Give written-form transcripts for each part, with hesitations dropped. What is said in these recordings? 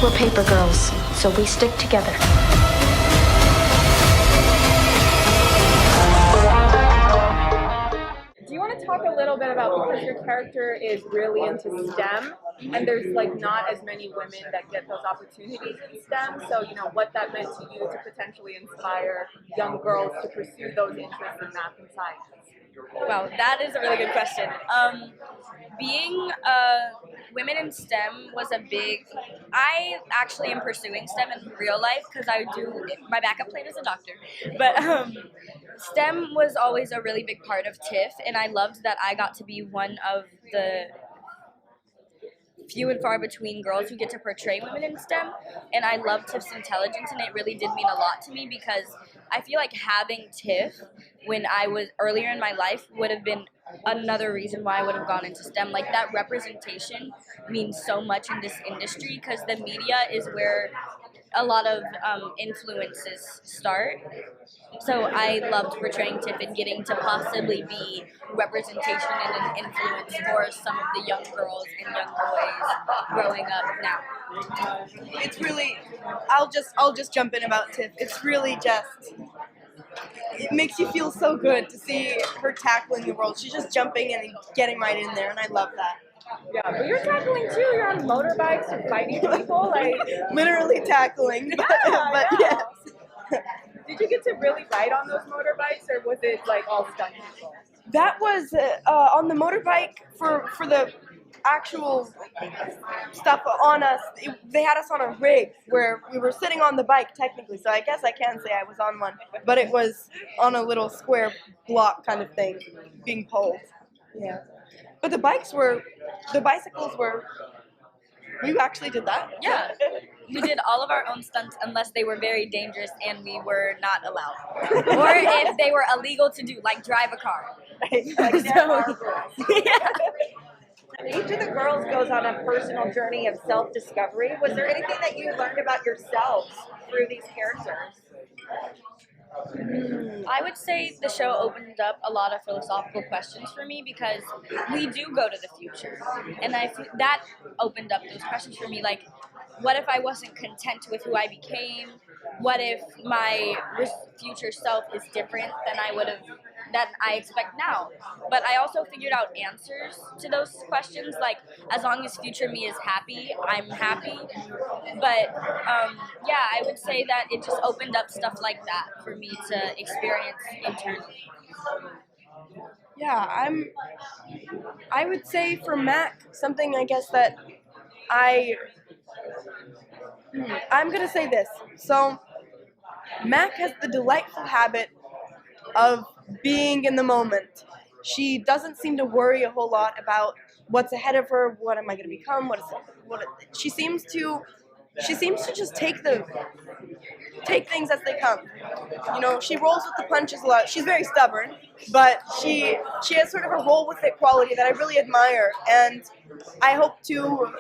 We're paper girls, so we stick together. Do you want to talk a little bit about, because your character is really into STEM, and there's like not as many women that get those opportunities in STEM, so what that meant to you to potentially inspire young girls to pursue those interests in math and science? Wow, that is a really good question. Being women in STEM was a big. I actually am pursuing STEM in real life because my backup plan is a doctor. But STEM was always a really big part of TIFF, and I loved that I got to be one of the few and far between girls who get to portray women in STEM, and I love TIFF's intelligence, and it really did mean a lot to me because I feel like having TIFF when I was earlier in my life would have been another reason why I would have gone into STEM. Like, that representation means so much in this industry because the media is where a lot of influences start. So I loved portraying TIFF and getting to possibly be representation and an influence for some of the young girls and young boys growing up now. It's really, I'll just jump in about TIFF. It's really just, it makes you feel so good to see her tackling the world. She's just jumping in and getting right in there, and I love that. Yeah, but you're tackling too. You're on motorbikes and fighting people, like literally tackling. But yeah. yes. Did you get to really ride on those motorbikes, or was it like all stunt people? That was on the motorbike for the actual stuff on us. They had us on a rig where we were sitting on the bike technically, so I guess I can say I was on one, but it was on a little square block kind of thing being pulled. Yeah. But the bicycles were, we actually did that. Yeah. We did all of our own stunts unless they were very dangerous and we were not allowed. Or if they were illegal to do, like drive a car. Each of the girls goes on a personal journey of self-discovery. Was there anything that you learned about yourselves through these characters? I would say the show opened up a lot of philosophical questions for me because we do go to the future. And that opened up those questions for me, like, what if I wasn't content with who I became? What if my future self is different than I expect now? But I also figured out answers to those questions, like, as long as future me is happy, I'm happy. But yeah, I would say that it just opened up stuff like that for me to experience internally. Yeah, I would say for Mac, something I guess that I'm going to say this. So, Mac has the delightful habit of being in the moment. She doesn't seem to worry a whole lot about what's ahead of her, what am I going to become, she seems to just take things as they come. She rolls with the punches a lot. She's very stubborn, but she has sort of a roll with it quality that I really admire, and I hope to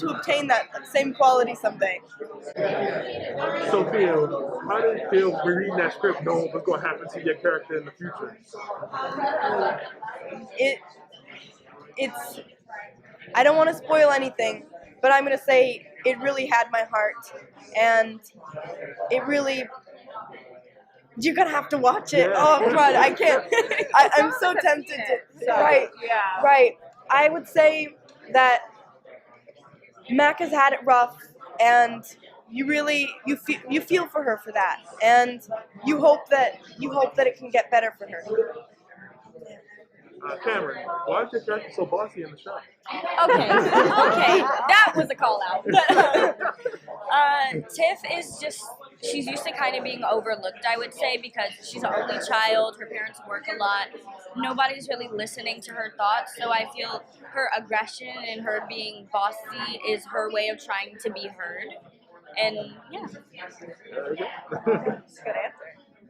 obtain that same quality someday. Sophia, how did it feel when reading that script, knowing what's going to happen to your character in the future? It's I don't want to spoil anything, but I'm going to say it really had my heart, and it really, you're going to have to watch it. Yeah. Oh, God, I can't. I'm so tempted to. Right, yeah. Right. I would say that Mac has had it rough, and you feel for her for that, and you hope that it can get better for her. Camryn, why is your character so bossy in the show? Okay, that was a call out. Tiff is she's used to kind of being overlooked, I would say, because she's an only child, her parents work a lot, nobody's really listening to her thoughts, so I feel her aggression and her being bossy is her way of trying to be heard, and yeah. Good answer.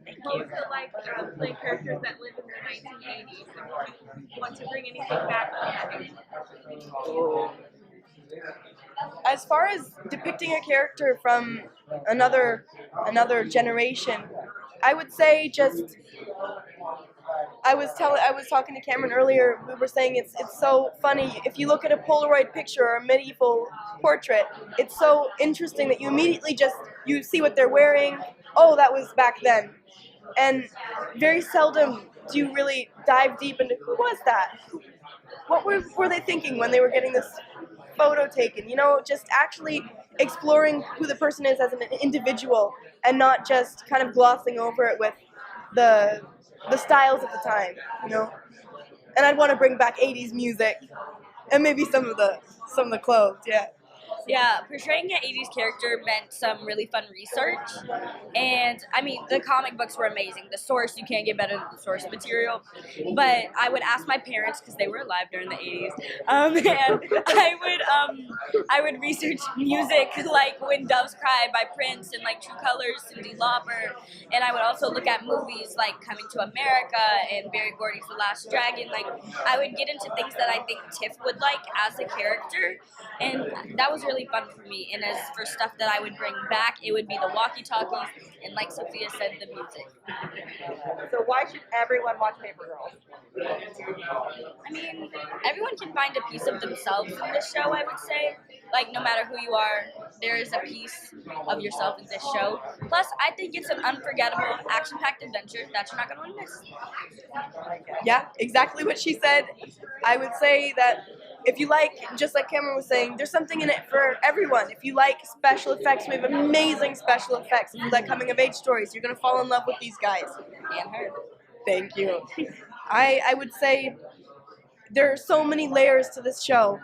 Thank you. Also, like play characters that live in the 1980s and want to bring anything back from that. As far as depicting a character from another generation, I would say just I was talking to Camryn earlier. We were saying it's so funny. If you look at a Polaroid picture or a medieval portrait, it's so interesting that you immediately you see what they're wearing. Oh, that was back then, and very seldom do you really dive deep into who was that. What were they thinking when they were getting this photo taken? You know, just actually exploring who the person is as an individual and not just kind of glossing over it with the styles of the time, you know. And I'd want to bring back 80s music and maybe some of the clothes, yeah. Yeah, portraying an 80s character meant some really fun research. And I mean, the comic books were amazing. The source, you can't get better than the source material. But I would ask my parents, because they were alive during the 80s, and I would research music like When Doves Cry by Prince and like True Colors, Cyndi Lauper. And I would also look at movies like Coming to America and Barry Gordy's The Last Dragon. Like, I would get into things that I think Tiff would like as a character. And that was really fun for me. And as for stuff that I would bring back, it would be the walkie-talkies and, like Sophia said, the music. So why should everyone watch Paper Girls? I mean, everyone can find a piece of themselves in this show, I would say. Like, no matter who you are, there is a piece of yourself in this show. Plus, I think it's an unforgettable, action-packed adventure that you're not going to want to miss. Yeah, exactly what she said. I would say that if you like, just like Camryn was saying, there's something in it for everyone. If you like special effects, we have amazing special effects. If you like coming-of-age stories, you're going to fall in love with these guys. And her. Thank you. I would say there are so many layers to this show.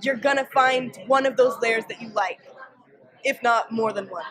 You're going to find one of those layers that you like, if not more than one.